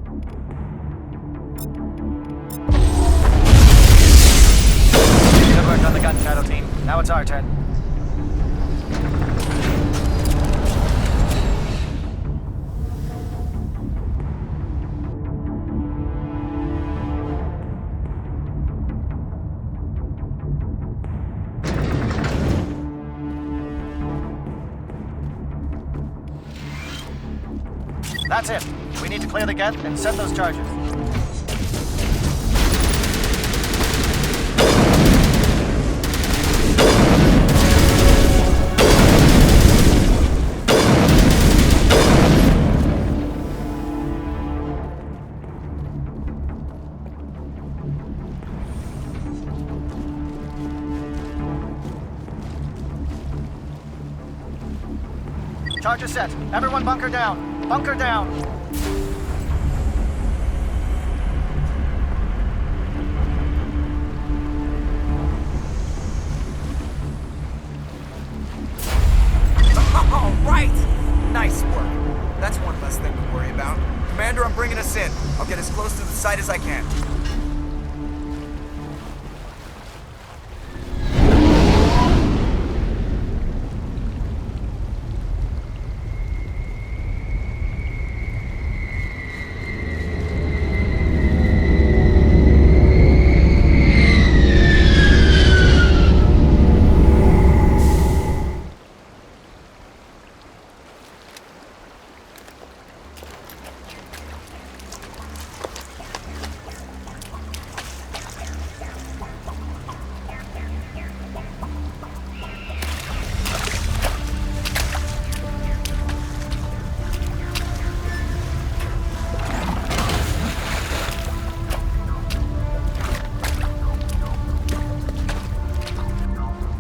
Good work on the gun, Shadow Team. Now it's our turn. That's it. We need to clear the gate and send those charges. Charges set. Everyone bunker down. Bunker down. All right! Nice work. That's one less thing to worry about. Commander, I'm bringing us in. I'll get as close to the site as I can.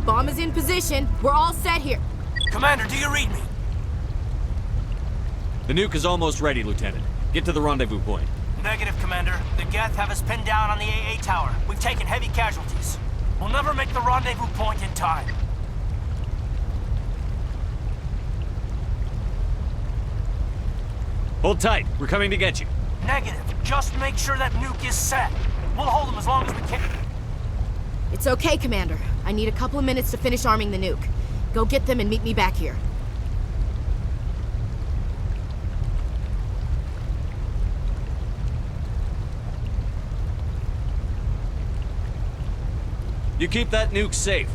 Bomb is in position. We're all set here. Commander, do you read me? The nuke is almost ready, Lieutenant. Get to the rendezvous point. Negative, Commander. The Geth have us pinned down on the AA tower. We've taken heavy casualties. We'll never make the rendezvous point in time. Hold tight. We're coming to get you. Negative. Just make sure that nuke is set. We'll hold them as long as we can. It's okay, Commander. I need a couple of minutes to finish arming the nuke. Go get them and meet me back here. You keep that nuke safe.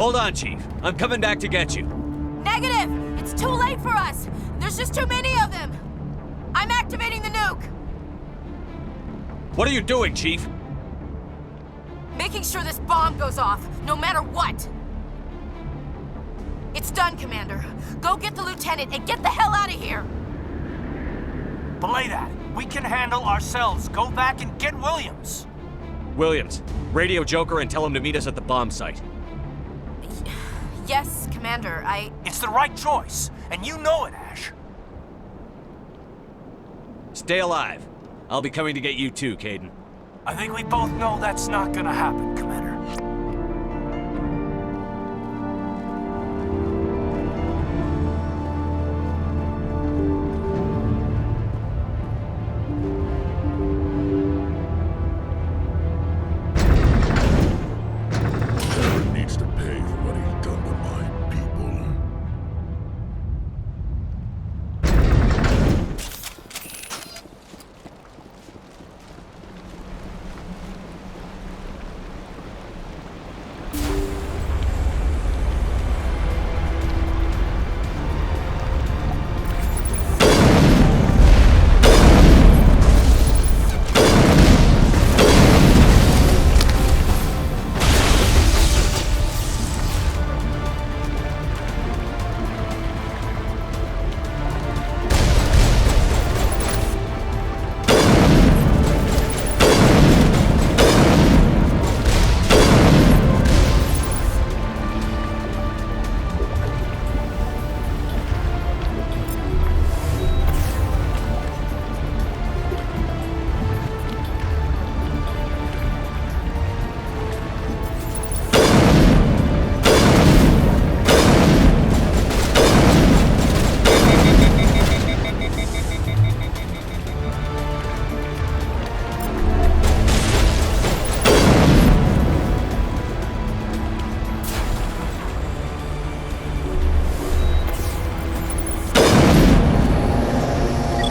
Hold on, Chief. I'm coming back to get you. Negative! It's too late for us! There's just too many of them! I'm activating the nuke! What are you doing, Chief? Making sure this bomb goes off, no matter what! It's done, Commander. Go get the lieutenant and get the hell out of here! Belay that. We can handle ourselves. Go back and get Williams. Williams, radio Joker and tell him to meet us at the bomb site. Yes, Commander, It's the right choice, and you know it, Ash. Stay alive. I'll be coming to get you too, Caden. I think we both know that's not gonna happen, Commander. Saren needs to pay for what he's done to my people.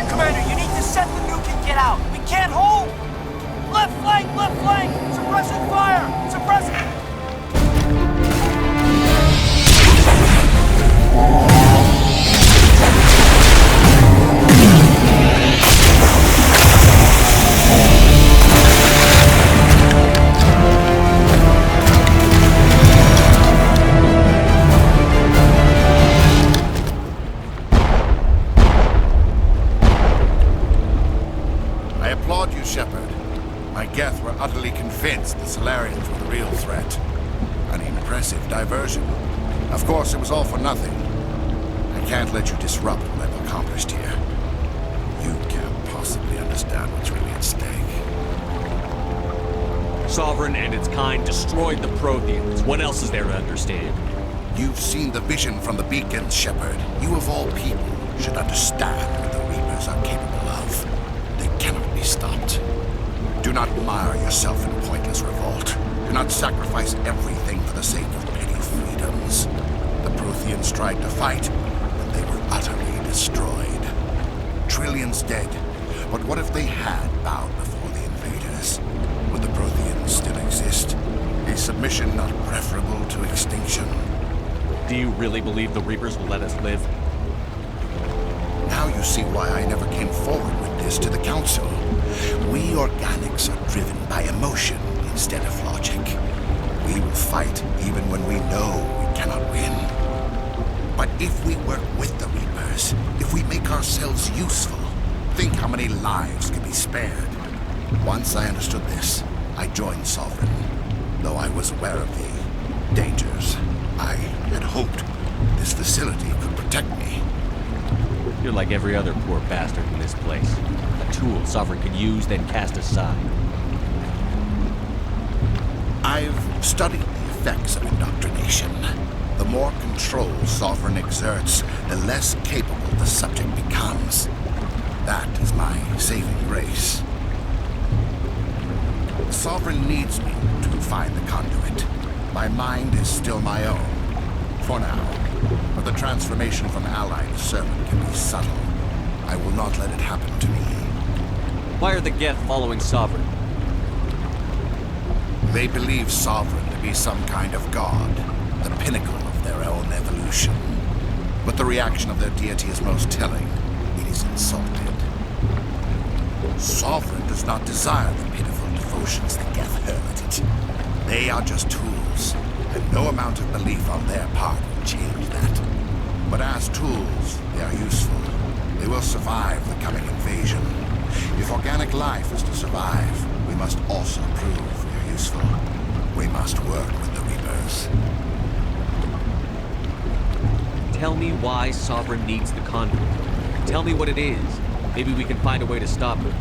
Commander, you need to set the nuke and get out. We can't hold! Left flank! Left flank! Suppressing fire! Suppressing... I applaud you, Shepard. My Geth were utterly convinced the Salarians were the real threat. An impressive diversion. Of course, it was all for nothing. I can't let you disrupt what I've accomplished here. You can't possibly understand what's really at stake. Sovereign and its kind destroyed the Protheans. What else is there to understand? You've seen the vision from the beacons, Shepard. You of all people should understand what the Reapers are capable of. They cannot be stopped. Do not mire yourself in pointless revolt. Do not sacrifice everything for the sake of petty freedoms. The Protheans tried to fight, but they were utterly destroyed. Trillions dead. But what if they had bowed before the invaders? Would the Protheans still exist? Is submission not preferable to extinction? Do you really believe the Reapers will let us live? Now you see why I never came forward with this to the Council. We organics are driven by emotion instead of logic. We will fight even when we know we cannot win. But if we work with the Reapers, if we make ourselves useful, think how many lives could be spared. Once I understood this, I joined Sovereign. Though I was aware of the dangers, I had hoped this facility could protect me. You're like every other poor bastard in this place. A tool Sovereign can use, then cast aside. I've studied the effects of indoctrination. The more control Sovereign exerts, the less capable the subject becomes. That is my saving grace. Sovereign needs me to find the conduit. My mind is still my own, for now. But the transformation from ally to servant can be subtle. I will not let it happen to me. Why are the Geth following Sovereign? They believe Sovereign to be some kind of god, the pinnacle of their own evolution. But the reaction of their deity is most telling. It is insulted. Sovereign does not desire the pitiful devotions the Geth hurl at it. They are just tools, and no amount of belief on their part will change that. But as tools, they are useful. They will survive the coming invasion. If organic life is to survive, we must also prove we're useful. We must work with the Reapers. Tell me why Sovereign needs the conduit. Tell me what it is. Maybe we can find a way to stop it.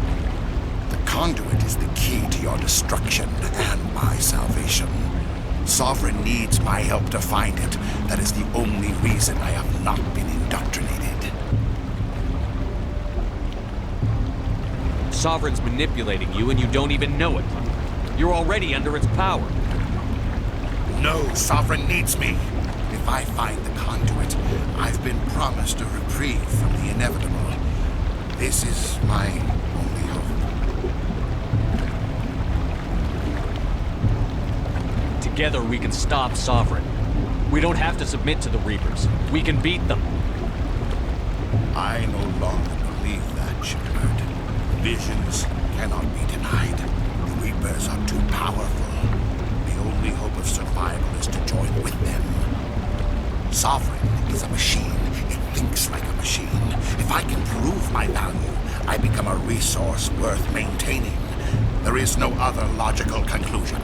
The conduit is the key to your destruction and my salvation. Sovereign needs my help to find it. That is the only reason I have not been indoctrinated. Sovereign's manipulating you and you don't even know it. You're already under its power. No, Sovereign needs me. If I find the conduit, I've been promised a reprieve from the inevitable. This is my only hope. Together we can stop Sovereign. We don't have to submit to the Reapers. We can beat them. I no longer believe that, Shepard. Visions cannot be denied. The Reapers are too powerful. The only hope of survival is to join with them. Sovereign is a machine. It thinks like a machine. If I can prove my value, I become a resource worth maintaining. There is no other logical conclusion.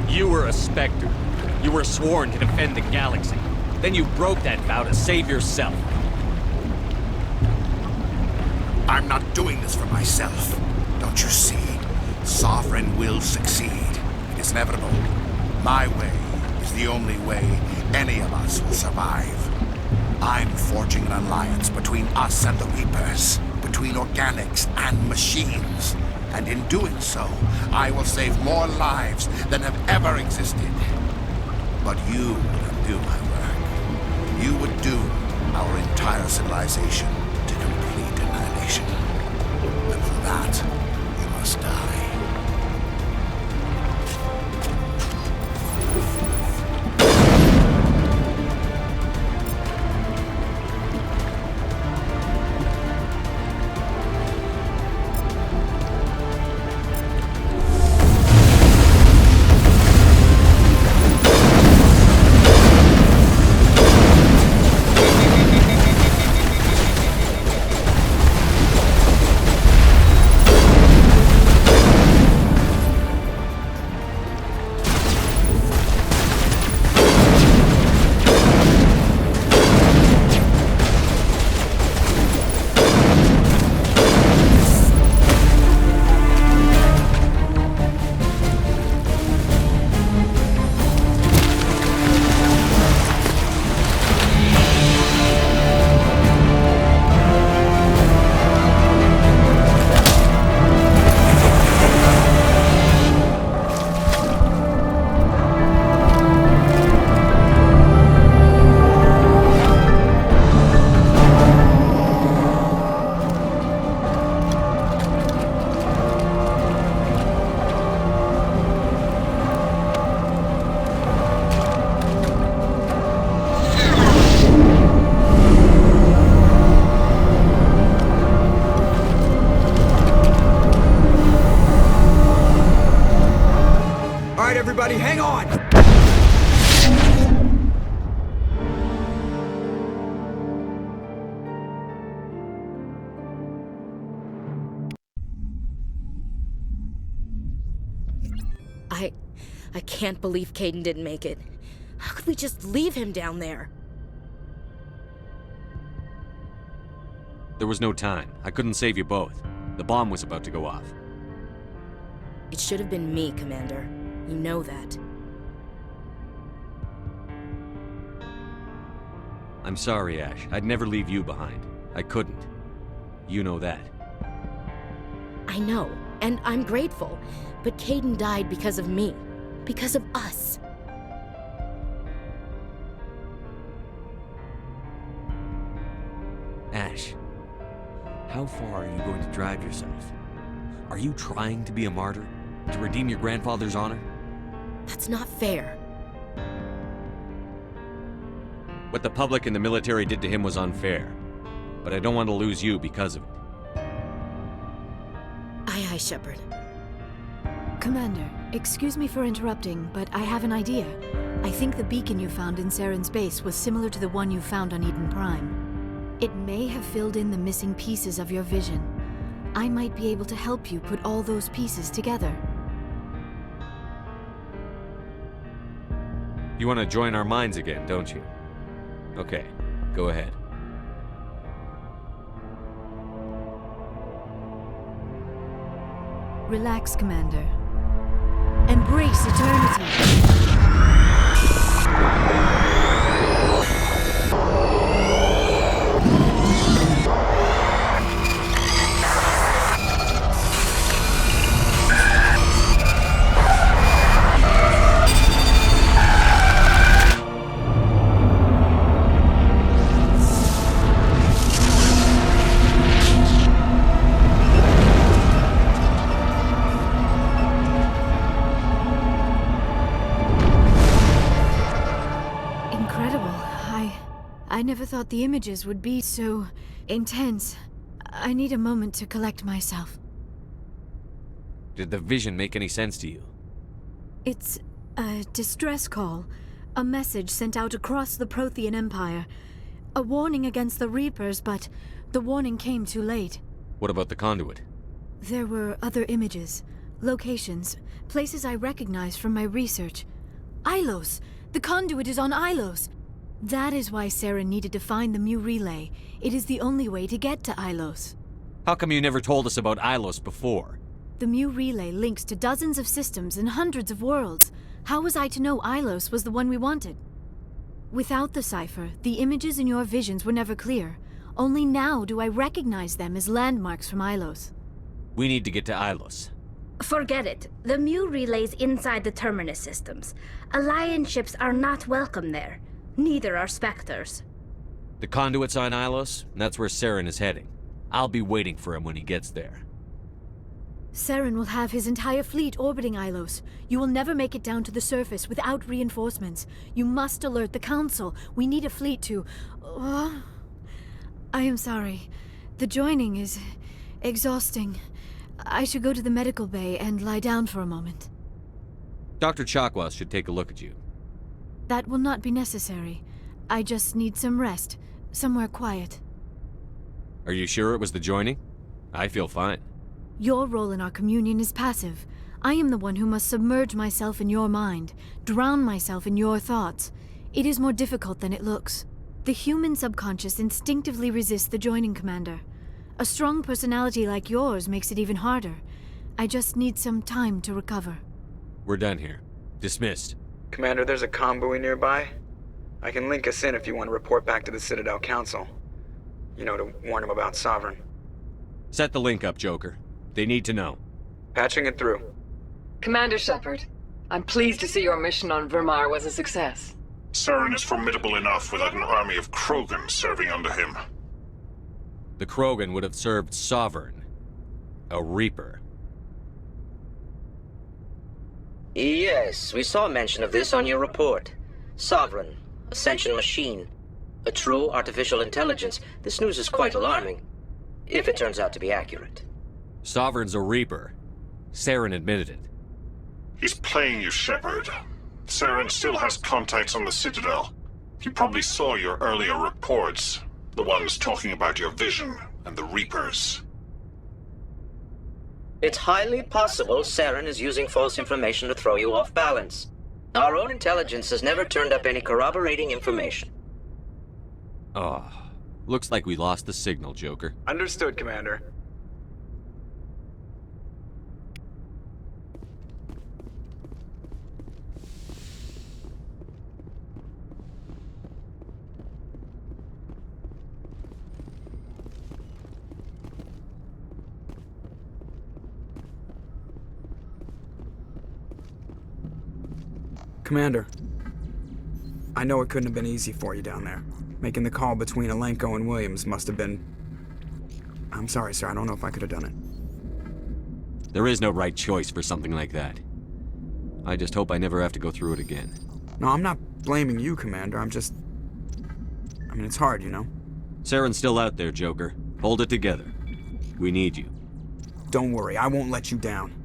You were a Spectre. You were sworn to defend the galaxy. Then you broke that vow to save yourself. I'm not doing this for myself. Don't you see? Sovereign will succeed. It is inevitable. My way is the only way any of us will survive. I'm forging an alliance between us and the Reapers, between organics and machines. And in doing so, I will save more lives than have ever existed. But you wouldn't do my work. You would doom our entire civilization to complete annihilation. And for that, you must die. Everybody, hang on! I can't believe Caden didn't make it. How could we just leave him down there? There was no time. I couldn't save you both. The bomb was about to go off. It should have been me, Commander. You know that. I'm sorry, Ash. I'd never leave you behind. I couldn't. You know that. I know, and I'm grateful. But Caden died because of me. Because of us. Ash, how far are you going to drive yourself? Are you trying to be a martyr? To redeem your grandfather's honor? That's not fair. What the public and the military did to him was unfair. But I don't want to lose you because of it. Aye, Shepard. Commander, excuse me for interrupting, but I have an idea. I think the beacon you found in Saren's base was similar to the one you found on Eden Prime. It may have filled in the missing pieces of your vision. I might be able to help you put all those pieces together. You want to join our minds again, don't you? Okay, go ahead. Relax, Commander. Embrace eternity. I never thought the images would be so intense. I need a moment to collect myself. Did the vision make any sense to you? It's a distress call. A message sent out across the Prothean Empire. A warning against the Reapers, but the warning came too late. What about the conduit? There were other images, locations, places I recognized from my research. Ilos! The conduit is on Ilos! That is why Saren needed to find the Mu relay. It is the only way to get to Ilos. How come you never told us about Ilos before? The Mu relay links to dozens of systems and hundreds of worlds. How was I to know Ilos was the one we wanted? Without the cipher, the images in your visions were never clear. Only now do I recognize them as landmarks from Ilos. We need to get to Ilos. Forget it. The Mu relay's inside the Terminus systems. Alliance ships are not welcome there. Neither are Spectres. The conduit's on Ilos, and that's where Saren is heading. I'll be waiting for him when he gets there. Saren will have his entire fleet orbiting Ilos. You will never make it down to the surface without reinforcements. You must alert the Council. We need a fleet to... I am sorry. The joining is exhausting. I should go to the medical bay and lie down for a moment. Dr. Chakwas should take a look at you. That will not be necessary. I just need some rest. Somewhere quiet. Are you sure it was the joining? I feel fine. Your role in our communion is passive. I am the one who must submerge myself in your mind, drown myself in your thoughts. It is more difficult than it looks. The human subconscious instinctively resists the joining, Commander. A strong personality like yours makes it even harder. I just need some time to recover. We're done here. Dismissed. Commander, there's a convoy nearby. I can link us in if you want to report back to the Citadel Council. You know, to warn them about Sovereign. Set the link up, Joker. They need to know. Patching it through. Commander Shepard, I'm pleased to see your mission on Vermar was a success. Saren is formidable enough without an army of Krogan serving under him. The Krogan would have served Sovereign. A Reaper. Yes, we saw mention of this on your report. Sovereign, Ascension machine. A true artificial intelligence. This news is quite alarming. If it turns out to be accurate. Sovereign's a Reaper. Saren admitted it. He's playing you, Shepard. Saren still has contacts on the Citadel. He probably saw your earlier reports. The ones talking about your vision and the Reapers. It's highly possible Saren is using false information to throw you off balance. Our own intelligence has never turned up any corroborating information. Oh, looks like we lost the signal, Joker. Understood, Commander. Commander, I know it couldn't have been easy for you down there. Making the call between Alenko and Williams must have been... I'm sorry, sir. I don't know if I could have done it. There is no right choice for something like that. I just hope I never have to go through it again. No, I'm not blaming you, Commander. I'm just... I mean, it's hard, you know? Saren's still out there, Joker. Hold it together. We need you. Don't worry, I won't let you down.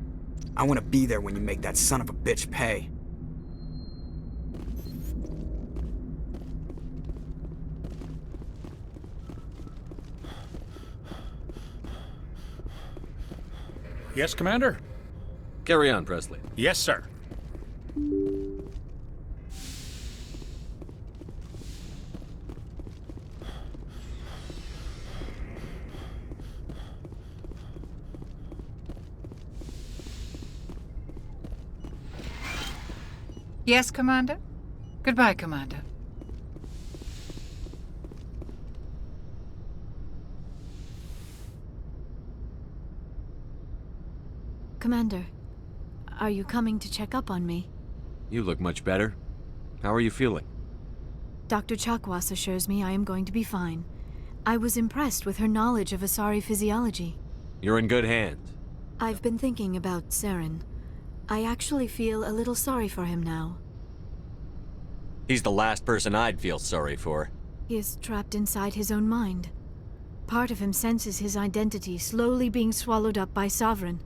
I want to be there when you make that son of a bitch pay. Yes, Commander? Carry on, Presley. Yes, sir. Yes, Commander? Goodbye, Commander. Commander, are you coming to check up on me? You look much better. How are you feeling? Dr. Chakwas assures me I am going to be fine. I was impressed with her knowledge of Asari physiology. You're in good hands. I've been thinking about Saren. I actually feel a little sorry for him now. He's the last person I'd feel sorry for. He is trapped inside his own mind. Part of him senses his identity slowly being swallowed up by Sovereign,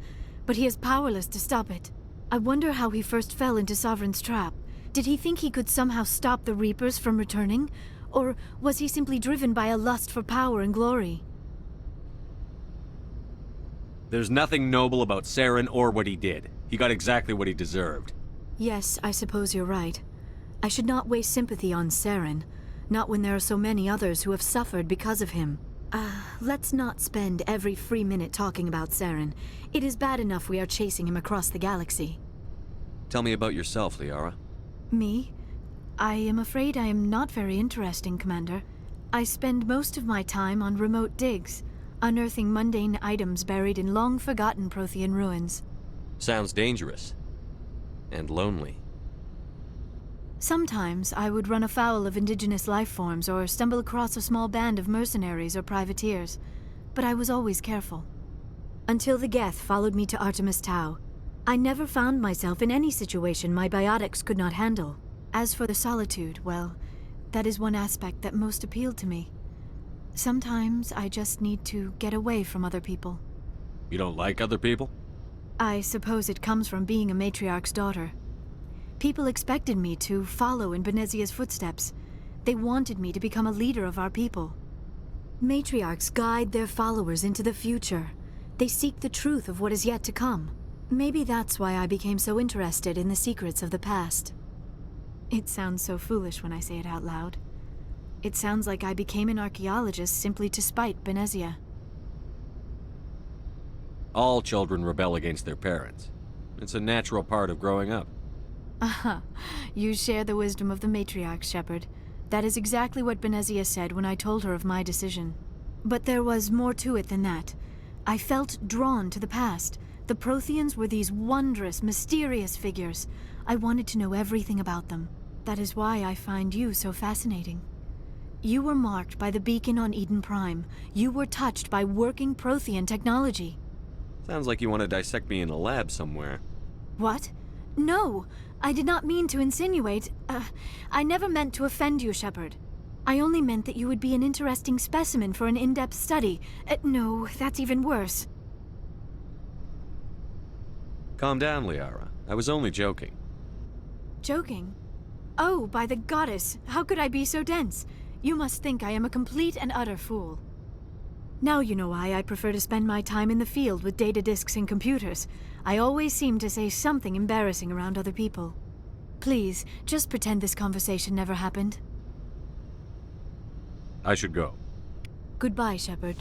but he is powerless to stop it. I wonder how he first fell into Sovereign's trap. Did he think he could somehow stop the Reapers from returning? Or was he simply driven by a lust for power and glory? There's nothing noble about Saren or what he did. He got exactly what he deserved. Yes, I suppose you're right. I should not waste sympathy on Saren, not when there are so many others who have suffered because of him. Let's not spend every free minute talking about Saren. It is bad enough we are chasing him across the galaxy. Tell me about yourself, Liara. Me? I am afraid I am not very interesting, Commander. I spend most of my time on remote digs, unearthing mundane items buried in long-forgotten Prothean ruins. Sounds dangerous. And lonely. Sometimes I would run afoul of indigenous life forms or stumble across a small band of mercenaries or privateers, but I was always careful. Until the Geth followed me to Artemis Tau, I never found myself in any situation my biotics could not handle. As for the solitude, well, that is one aspect that most appealed to me. Sometimes I just need to get away from other people. You don't like other people? I suppose it comes from being a matriarch's daughter. People expected me to follow in Benezia's footsteps. They wanted me to become a leader of our people. Matriarchs guide their followers into the future. They seek the truth of what is yet to come. Maybe that's why I became so interested in the secrets of the past. It sounds so foolish when I say it out loud. It sounds like I became an archaeologist simply to spite Benezia. All children rebel against their parents. It's a natural part of growing up. Aha, you share the wisdom of the matriarch, Shepard. That is exactly what Benezia said when I told her of my decision. But there was more to it than that. I felt drawn to the past. The Protheans were these wondrous, mysterious figures. I wanted to know everything about them. That is why I find you so fascinating. You were marked by the beacon on Eden Prime. You were touched by working Prothean technology. Sounds like you want to dissect me in a lab somewhere. What? No! I did not mean to insinuate. I never meant to offend you, Shepard. I only meant that you would be an interesting specimen for an in-depth study. No, that's even worse. Calm down, Liara. I was only joking. Joking? Oh, by the goddess, how could I be so dense? You must think I am a complete and utter fool. Now you know why I prefer to spend my time in the field with data disks and computers. I always seem to say something embarrassing around other people. Please, just pretend this conversation never happened. I should go. Goodbye, Shepard.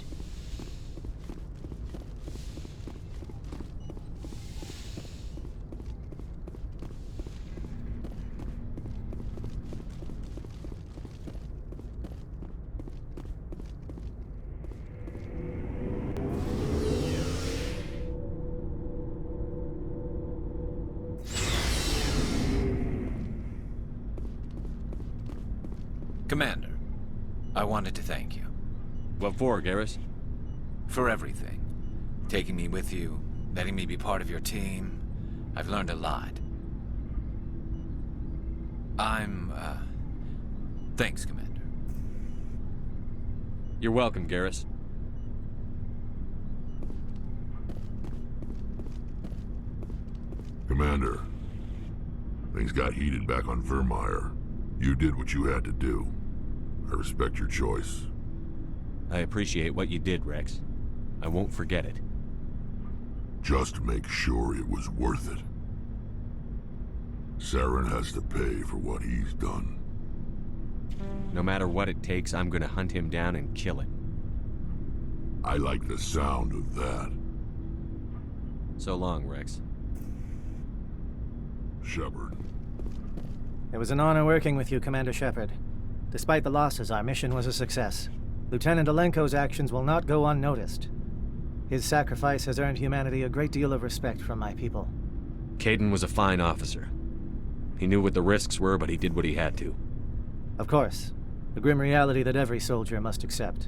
Commander, I wanted to thank you. What for, Garrus? For everything. Taking me with you, letting me be part of your team. I've learned a lot. Thanks, Commander. You're welcome, Garrus. Commander, things got heated back on Vermeer. You did what you had to do. I respect your choice. I appreciate what you did, Rex. I won't forget it. Just make sure it was worth it. Saren has to pay for what he's done. No matter what it takes, I'm gonna hunt him down and kill him. I like the sound of that. So long, Rex. Shepard. It was an honor working with you, Commander Shepard. Despite the losses, our mission was a success. Lieutenant Alenko's actions will not go unnoticed. His sacrifice has earned humanity a great deal of respect from my people. Kaidan was a fine officer. He knew what the risks were, but he did what he had to. Of course. The grim reality that every soldier must accept.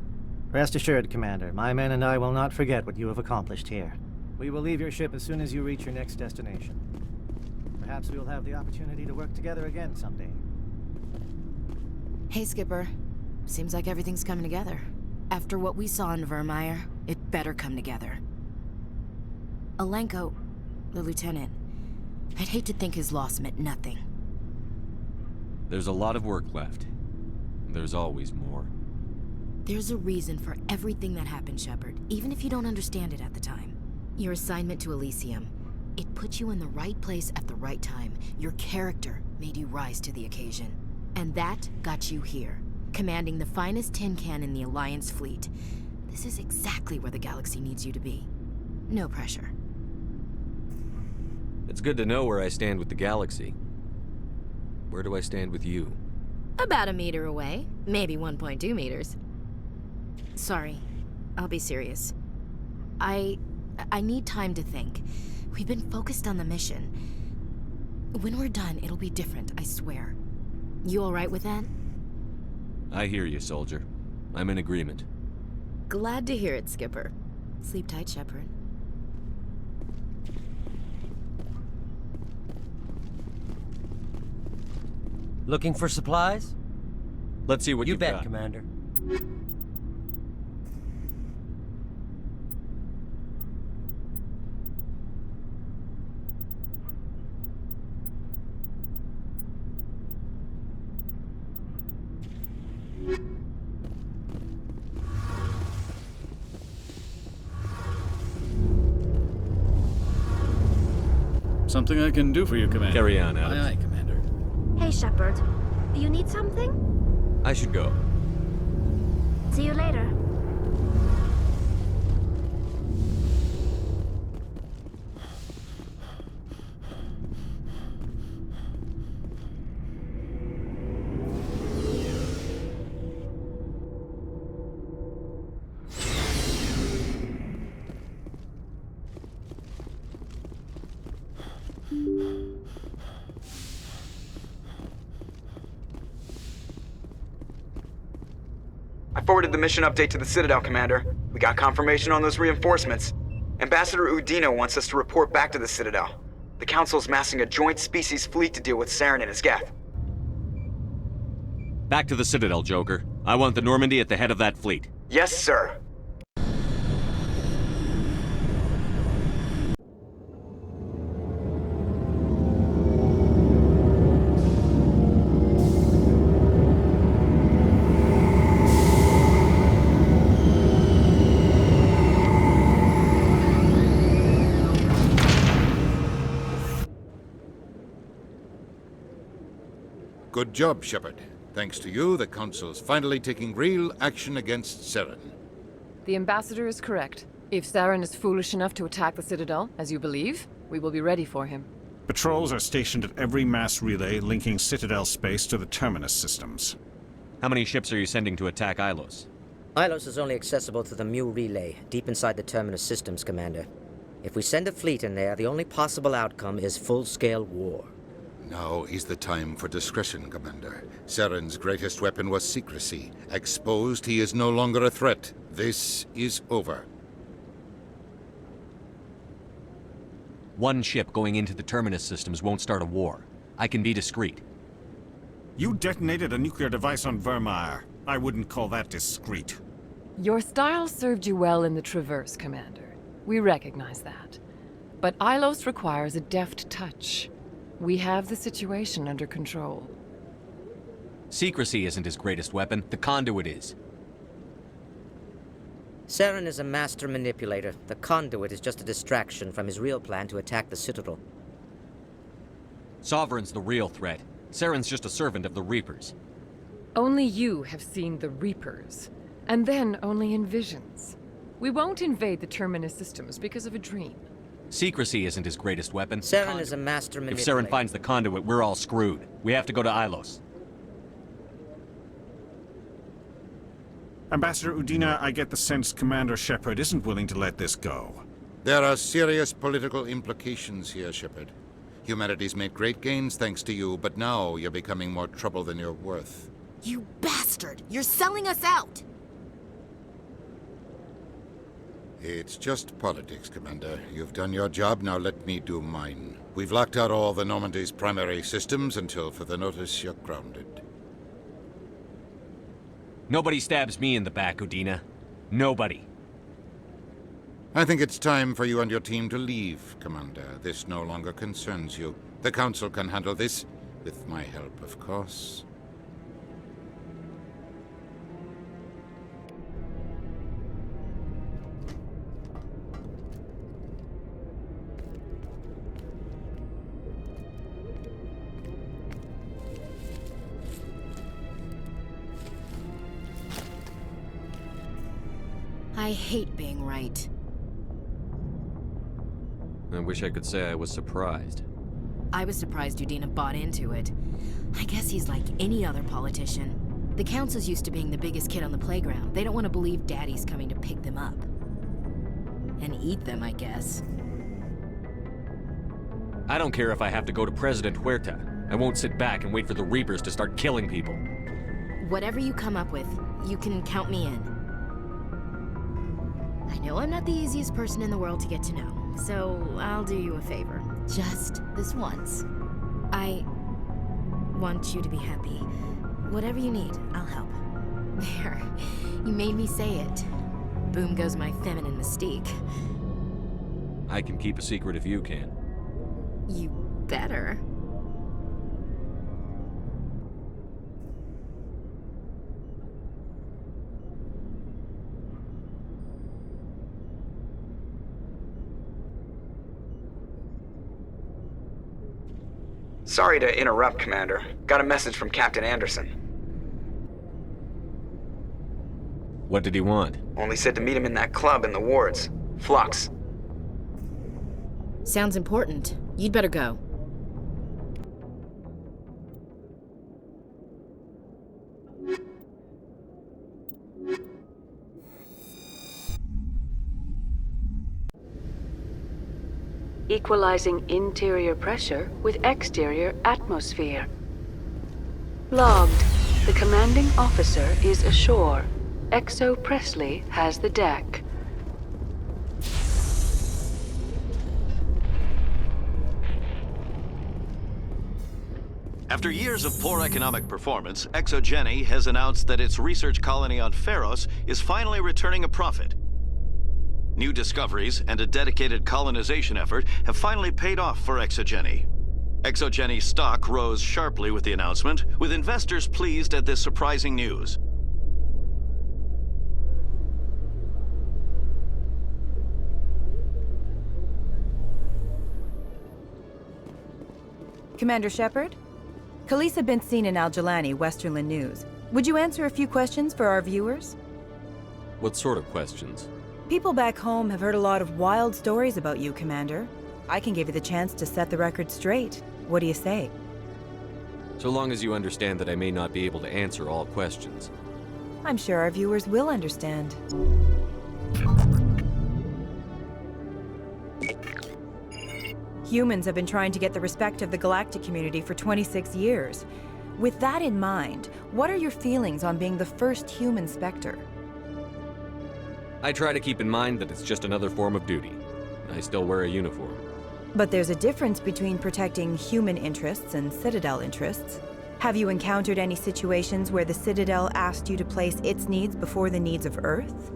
Rest assured, Commander, my men and I will not forget what you have accomplished here. We will leave your ship as soon as you reach your next destination. Perhaps we will have the opportunity to work together again someday. Hey, Skipper. Seems like everything's coming together. After what we saw in Vermeer, it better come together. Alenko, the lieutenant, I'd hate to think his loss meant nothing. There's a lot of work left. There's always more. There's a reason for everything that happened, Shepard, even if you don't understand it at the time. Your assignment to Elysium, it put you in the right place at the right time. Your character made you rise to the occasion. And that got you here, commanding the finest tin can in the Alliance fleet. This is exactly where the galaxy needs you to be. No pressure. It's good to know where I stand with the galaxy. Where do I stand with you? About a meter away, maybe 1.2 meters. Sorry, I'll be serious. I need time to think. We've been focused on the mission. When we're done, it'll be different, I swear. You all right with that? I hear you, soldier. I'm in agreement. Glad to hear it, Skipper. Sleep tight, Shepard. Looking for supplies? Let's see what you you've bet, got. Commander. Something I can do for you, Commander. Carry on, Alex. Aye, aye, Commander. Hey, Shepard. You need something? I should go. See you later. I forwarded the mission update to the Citadel, Commander. We got confirmation on those reinforcements. Ambassador Udino wants us to report back to the Citadel. The Council's massing a joint species fleet to deal with Saren and his Geth. Back to the Citadel, Joker. I want the Normandy at the head of that fleet. Yes, sir. Good job, Shepard. Thanks to you, the Council's finally taking real action against Saren. The Ambassador is correct. If Saren is foolish enough to attack the Citadel, as you believe, we will be ready for him. Patrols are stationed at every mass relay linking Citadel space to the Terminus systems. How many ships are you sending to attack Ilos? Ilos is only accessible to the Mu relay, deep inside the Terminus systems, Commander. If we send a fleet in there, the only possible outcome is full-scale war. Now is the time for discretion, Commander. Saren's greatest weapon was secrecy. Exposed, he is no longer a threat. This is over. One ship going into the Terminus systems won't start a war. I can be discreet. You detonated a nuclear device on Vermeer. I wouldn't call that discreet. Your style served you well in the Traverse, Commander. We recognize that. But Ilos requires a deft touch. We have the situation under control. Secrecy isn't his greatest weapon. The conduit is. Saren is a master manipulator. The conduit is just a distraction from his real plan to attack the Citadel. Sovereign's the real threat. Saren's just a servant of the Reapers. Only you have seen the Reapers, and then only in visions. We won't invade the Terminus systems because of a dream. Secrecy isn't his greatest weapon. Saren is a master If manipulator. Saren finds the conduit, we're all screwed. We have to go to Ilos. Ambassador Udina, I get the sense Commander Shepard isn't willing to let this go. There are serious political implications here, Shepard. Humanity's made great gains thanks to you, but now you're becoming more trouble than you're worth. You bastard! You're selling us out! It's just politics, Commander. You've done your job, now let me do mine. We've locked out all the Normandy's primary systems until further notice you're grounded. Nobody stabs me in the back, Udina. Nobody. I think it's time for you and your team to leave, Commander. This no longer concerns you. The Council can handle this, with my help, of course. I hate being right. I wish I could say I was surprised. I was surprised Udina bought into it. I guess he's like any other politician. The Council's used to being the biggest kid on the playground. They don't want to believe Daddy's coming to pick them up. And eat them, I guess. I don't care if I have to go to President Huerta. I won't sit back and wait for the Reapers to start killing people. Whatever you come up with, you can count me in. I know I'm not the easiest person in the world to get to know, so I'll do you a favor. Just this once. I want you to be happy. Whatever you need, I'll help. There. You made me say it. Boom goes my feminine mystique. I can keep a secret if you can. You better. Sorry to interrupt, Commander. Got a message from Captain Anderson. What did he want? Only said to meet him in that club in the wards. Flux. Sounds important. You'd better go. Equalizing interior pressure with exterior atmosphere. Logged. The commanding officer is ashore. Exo Presley has the deck. After years of poor economic performance, ExoGeni has announced that its research colony on Pharos is finally returning a profit. New discoveries and a dedicated colonization effort have finally paid off for ExoGeni. ExoGeni's stock rose sharply with the announcement, with investors pleased at this surprising news. Commander Shepard? Khaleesa been seen in Al-Jalani, Westerland News. Would you answer a few questions for our viewers? What sort of questions? People back home have heard a lot of wild stories about you, Commander. I can give you the chance to set the record straight. What do you say? So long as you understand that I may not be able to answer all questions. I'm sure our viewers will understand. Humans have been trying to get the respect of the galactic community for 26 years. With that in mind, what are your feelings on being the first human Spectre? I try to keep in mind that it's just another form of duty. I still wear a uniform. But there's a difference between protecting human interests and Citadel interests. Have you encountered any situations where the Citadel asked you to place its needs before the needs of Earth?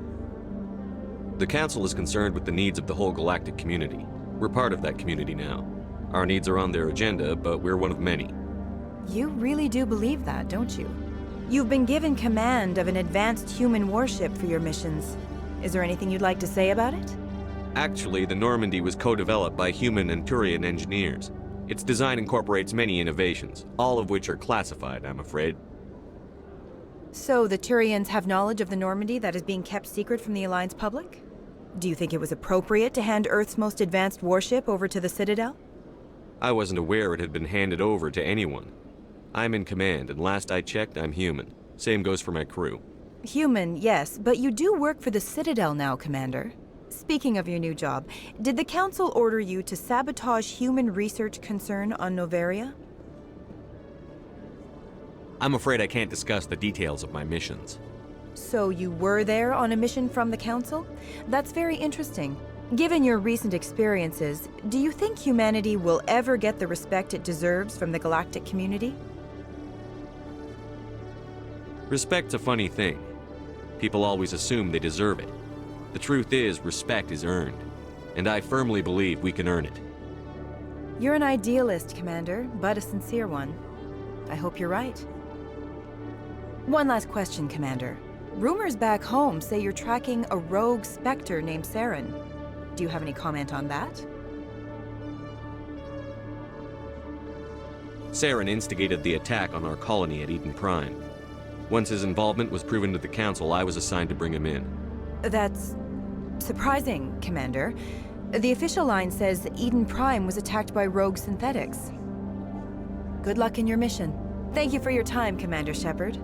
The Council is concerned with the needs of the whole galactic community. We're part of that community now. Our needs are on their agenda, but we're one of many. You really do believe that, don't you? You've been given command of an advanced human warship for your missions. Is there anything you'd like to say about it? Actually, the Normandy was co-developed by human and Turian engineers. Its design incorporates many innovations, all of which are classified, I'm afraid. So the Turians have knowledge of the Normandy that is being kept secret from the Alliance public? Do you think it was appropriate to hand Earth's most advanced warship over to the Citadel? I wasn't aware it had been handed over to anyone. I'm in command, and last I checked, I'm human. Same goes for my crew. Human, yes, but you do work for the Citadel now, Commander. Speaking of your new job, did the Council order you to sabotage human research concern on Noveria? I'm afraid I can't discuss the details of my missions. So you were there on a mission from the Council? That's very interesting. Given your recent experiences, do you think humanity will ever get the respect it deserves from the galactic community? Respect's a funny thing. People always assume they deserve it. The truth is, respect is earned. And I firmly believe we can earn it. You're an idealist, Commander, but a sincere one. I hope you're right. One last question, Commander. Rumors back home say you're tracking a rogue Spectre named Saren. Do you have any comment on that? Saren instigated the attack on our colony at Eden Prime. Once his involvement was proven to the Council, I was assigned to bring him in. That's surprising, Commander. The official line says that Eden Prime was attacked by rogue synthetics. Good luck in your mission. Thank you for your time, Commander Shepard.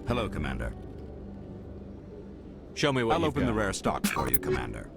Hello, Commander. Show me what I'll you've open got. the rare stock for you, Commander.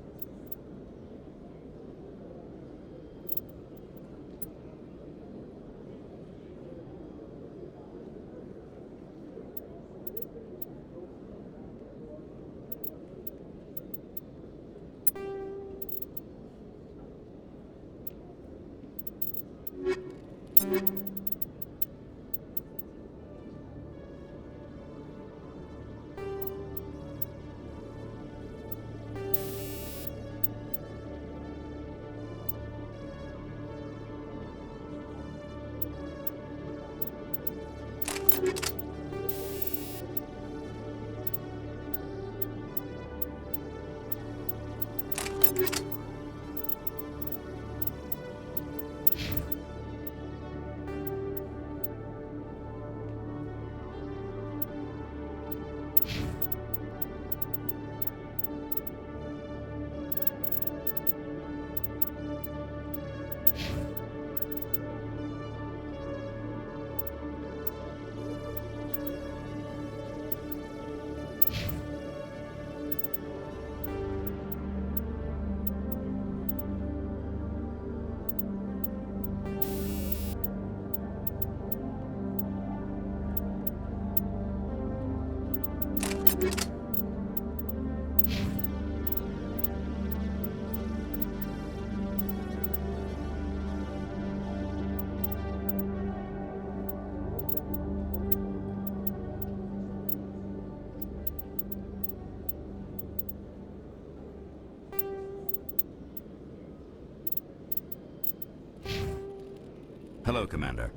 Hello, Commander.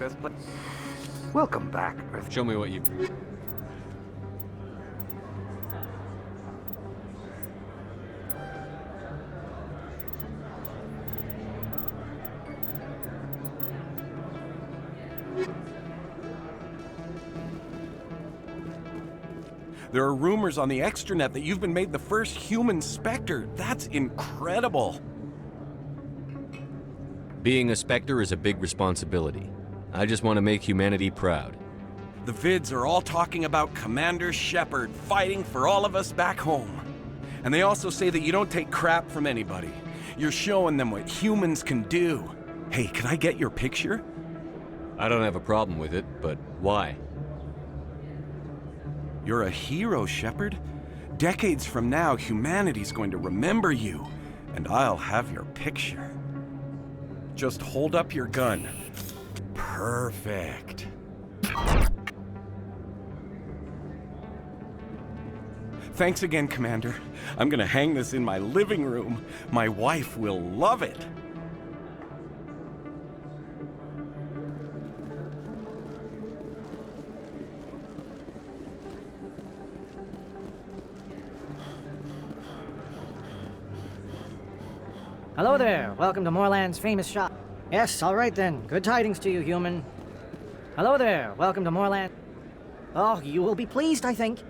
best place. Welcome back, Earth. Show me what you... There are rumors on the extranet that you've been made the first human Spectre. That's incredible. Being a Spectre is a big responsibility. I just want to make humanity proud. The vids are all talking about Commander Shepard fighting for all of us back home. And they also say that you don't take crap from anybody. You're showing them what humans can do. Hey, can I get your picture? I don't have a problem with it, but why? You're a hero, Shepard. Decades from now, humanity's going to remember you, and I'll have your picture. Just hold up your gun. Perfect. Thanks again, Commander. I'm gonna hang this in my living room. My wife will love it. Hello there. Welcome to Moorland's famous shop. Yes, all right then. Good tidings to you, human. Hello there. Welcome to Moorland. Oh, you will be pleased, I think.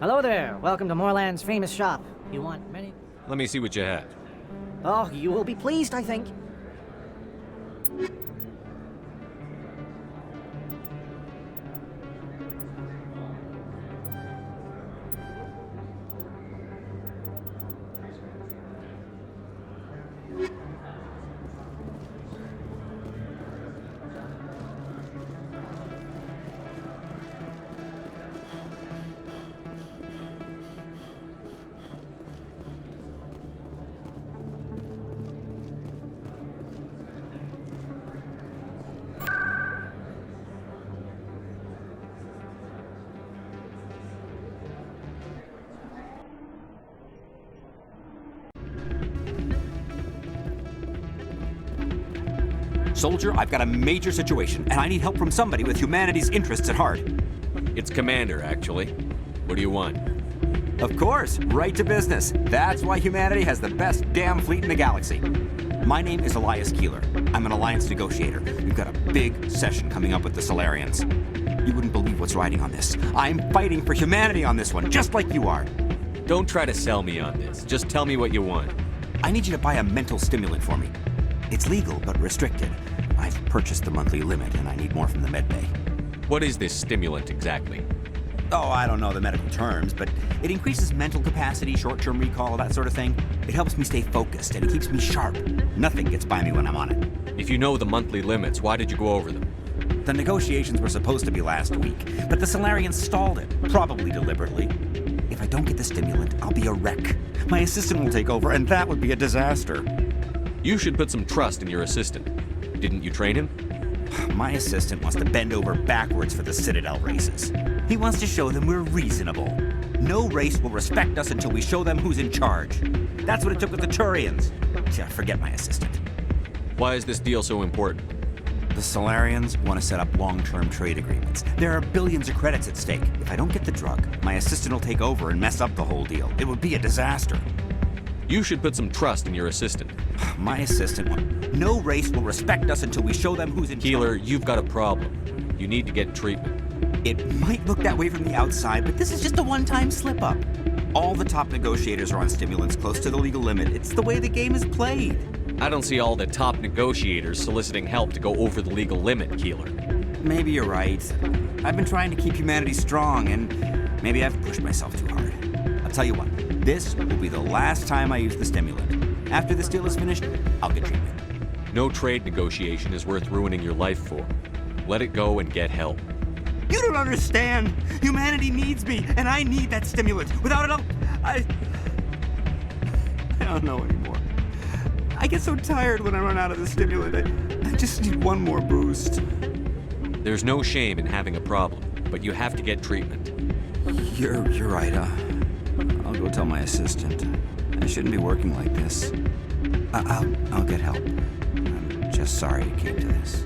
Hello there. Welcome to Moorland's famous shop. You want many? Let me see what you have. Oh, you will be pleased, I think. Soldier, I've got a major situation, and I need help from somebody with humanity's interests at heart. It's Commander, actually. What do you want? Of course, right to business. That's why humanity has the best damn fleet in the galaxy. My name is Elias Keeler. I'm an alliance negotiator. We've got a big session coming up with the Salarians. You wouldn't believe what's riding on this. I'm fighting for humanity on this one, just like you are. Don't try to sell me on this. Just tell me what you want. I need you to buy a mental stimulant for me. It's legal, but restricted. I've purchased the monthly limit, and I need more from the medbay. What is this stimulant exactly? Oh, I don't know the medical terms, but it increases mental capacity, short-term recall, that sort of thing. It helps me stay focused, and it keeps me sharp. Nothing gets by me when I'm on it. If you know the monthly limits, why did you go over them? The negotiations were supposed to be last week, but the Salarians stalled it, probably deliberately. If I don't get the stimulant, I'll be a wreck. My assistant will take over, and that would be a disaster. You should put some trust in your assistant. Didn't you train him? My assistant wants to bend over backwards for the Citadel races. He wants to show them we're reasonable. No race will respect us until we show them who's in charge. That's what it took with the Turians. Yeah, forget my assistant. Why is this deal so important? The Salarians want to set up long-term trade agreements. There are billions of credits at stake. If I don't get the drug, my assistant will take over and mess up the whole deal. It would be a disaster. You should put some trust in your assistant. My assistant. No race will respect us until we show them who's in charge. Keeler, you've got a problem. You need to get treatment. It might look that way from the outside, but this is just a one-time slip-up. All the top negotiators are on stimulants close to the legal limit. It's the way the game is played. I don't see all the top negotiators soliciting help to go over the legal limit, Keeler. Maybe you're right. I've been trying to keep humanity strong, and maybe I've pushed myself too hard. I'll tell you what. This will be the last time I use the stimulant. After this deal is finished, I'll get treatment. No trade negotiation is worth ruining your life for. Let it go and get help. You don't understand! Humanity needs me, and I need that stimulant. Without it, don't know anymore. I get so tired when I run out of the stimulant. I just need one more boost. There's no shame in having a problem, but you have to get treatment. You're right. I'll go tell my assistant. I shouldn't be working like this. I'll get help. I'm just sorry it came to this.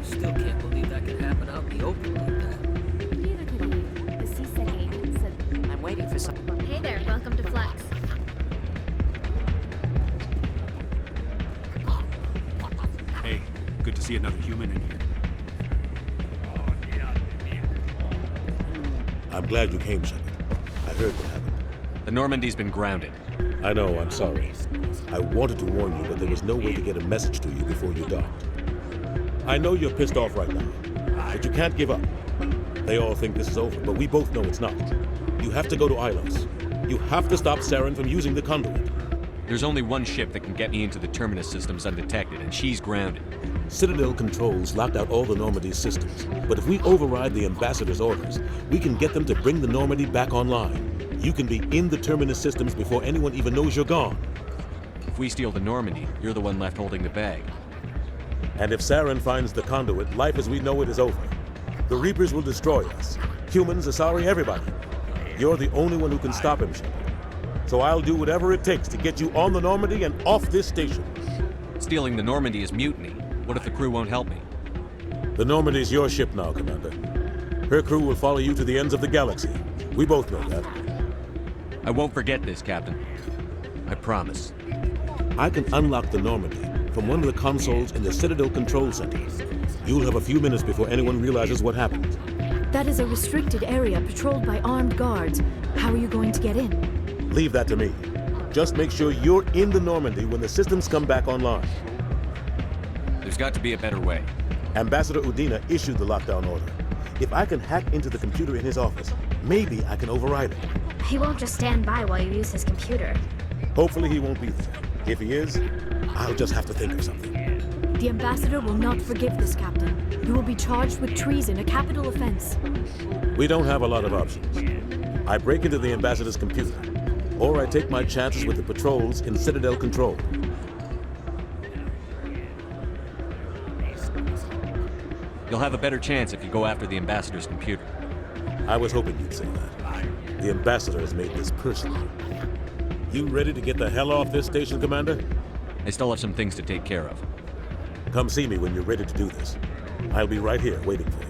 Still can't believe that could happen out in the open like that. Neither could he. The CSEC agent said... I'm waiting for some... Hey there, welcome to Flex. Hey, good to see another human in here. I'm glad you came, Shepard. I heard what happened. The Normandy's been grounded. I know, I'm sorry. I wanted to warn you, but there was no way to get a message to you before you docked. I know you're pissed off right now, but you can't give up. They all think this is over, but we both know it's not. You have to go to Ilos. You have to stop Saren from using the conduit. There's only one ship that can get me into the Terminus systems undetected, and she's grounded. Citadel controls locked out all the Normandy's systems, but if we override the Ambassador's orders, we can get them to bring the Normandy back online. You can be in the Terminus systems before anyone even knows you're gone. If we steal the Normandy, you're the one left holding the bag. And if Saren finds the conduit, life as we know it is over. The Reapers will destroy us. Humans, Asari, everybody. You're the only one who can stop him, Shepard. So I'll do whatever it takes to get you on the Normandy and off this station. Stealing the Normandy is mutiny. What if the crew won't help me? The Normandy's your ship now, Commander. Her crew will follow you to the ends of the galaxy. We both know that. I won't forget this, Captain. I promise. I can unlock the Normandy from one of the consoles in the Citadel Control Center. You'll have a few minutes before anyone realizes what happened. That is a restricted area patrolled by armed guards. How are you going to get in? Leave that to me. Just make sure you're in the Normandy when the systems come back online. There's got to be a better way. Ambassador Udina issued the lockdown order. If I can hack into the computer in his office, maybe I can override it. He won't just stand by while you use his computer. Hopefully he won't be there. If he is, I'll just have to think of something. The Ambassador will not forgive this, Captain. You will be charged with treason, a capital offense. We don't have a lot of options. I break into the Ambassador's computer, or I take my chances with the patrols in Citadel Control. You'll have a better chance if you go after the Ambassador's computer. I was hoping you'd say that. The Ambassador has made this personal. You ready to get the hell off this station, Commander? I still have some things to take care of. Come see me when you're ready to do this. I'll be right here waiting for you.